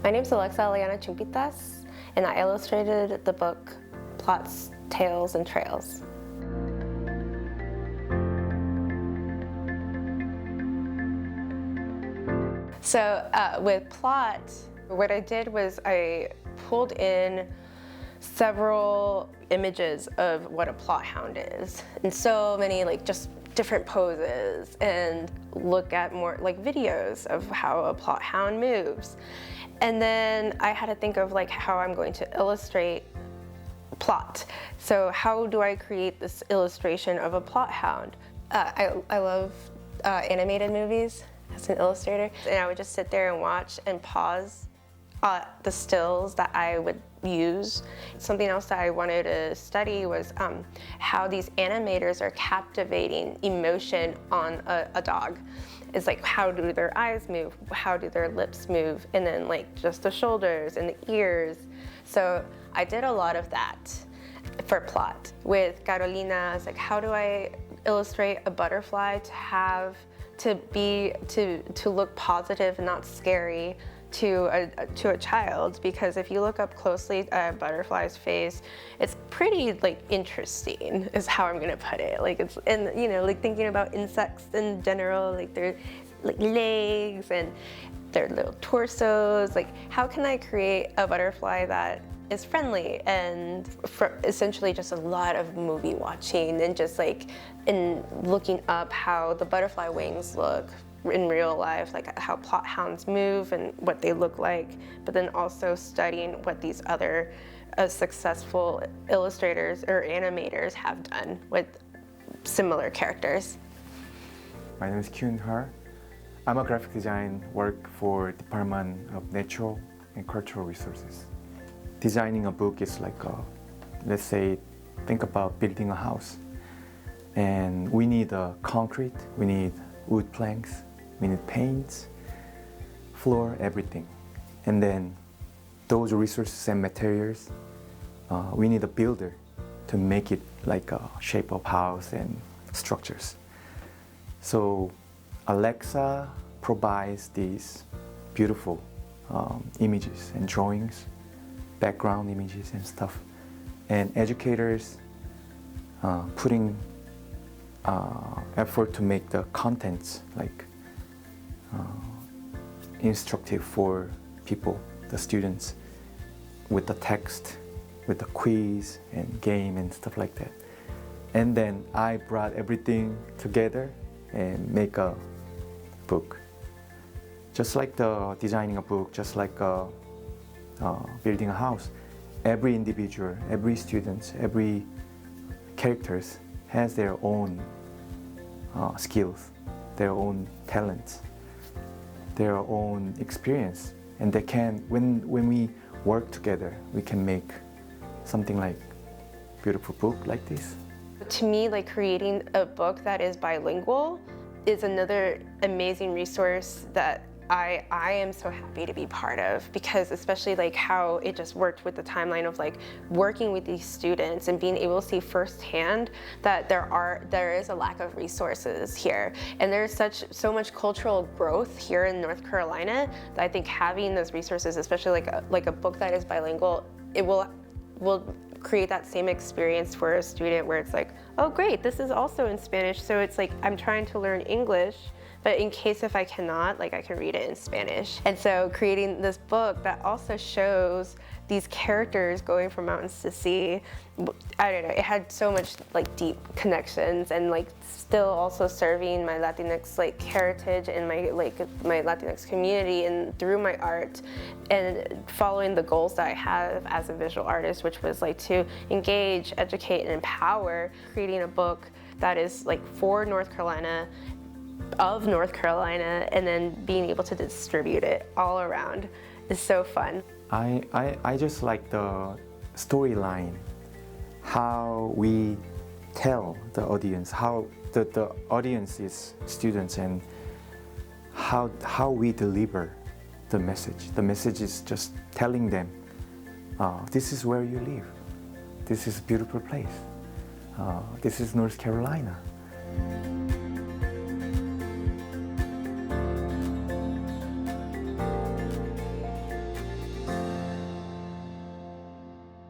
My name's Alexa Eliana Chumpitaz, and I illustrated the book Plott's Tales and Trails. So with Plott, what I did was I pulled in several images of what a Plott hound is, and so many just different poses, and look at more videos of how a Plott hound moves. And then I had to think of how I'm going to illustrate Plott. So how do I create this illustration of a Plott hound? I love animated movies as an illustrator, and I would just sit there and watch and pause the stills that I would use. Something else that I wanted to study was how these animators are captivating emotion on a dog. It's how do their eyes move, how do their lips move, and then just the shoulders and the ears. So I did a lot of that for Plott. With Carolina, it's how do I illustrate a butterfly to look positive and not scary to a child, because if you look up closely at a butterfly's face, it's pretty interesting is how I'm gonna put it. It's, and thinking about insects in general, their legs and their little torsos, how can I create a butterfly that is friendly? And for essentially just a lot of movie watching and just in looking up how the butterfly wings look in real life, how Plott hounds move and what they look like, but then also studying what these other successful illustrators or animators have done with similar characters. My name is Kyun Hur. I'm a graphic design work for Department of Natural and Cultural Resources. Designing a book is let's say, think about building a house. And we need concrete, we need wood planks, we need paints, floor, everything. And then those resources and materials, we need a builder to make it a shape of house and structures. So Alexa provides these beautiful images and drawings, background images and stuff. And educators putting effort to make the contents instructive for people, the students, with the text, with the quiz and game and stuff like that. And then I brought everything together and make a book. Just like designing a book, just like building a house, every individual, every student, every characters has their own skills, their own talents, their own experience, and they can, when we work together, we can make something beautiful book like this. To me, creating a book that is bilingual is another amazing resource that I am so happy to be part of, because especially how it just worked with the timeline of working with these students and being able to see firsthand that there is a lack of resources here, and there's so much cultural growth here in North Carolina that I think having those resources, especially a book that is bilingual, it will create that same experience for a student where it's oh great, this is also in Spanish, so it's I'm trying to learn English, but in case if I cannot, I can read it in Spanish. And so creating this book that also shows these characters going from mountains to sea, I don't know, it had so much deep connections, and still also serving my Latinx heritage and my my Latinx community, and through my art, and following the goals that I have as a visual artist, which was to engage, educate, and empower. Creating a book that is for North Carolina, of North Carolina, and then being able to distribute it all around is so fun. I just like the storyline, how we tell the audience, how the audience is students, and how we deliver the message. The message is just telling them, this is where you live, this is a beautiful place, this is North Carolina.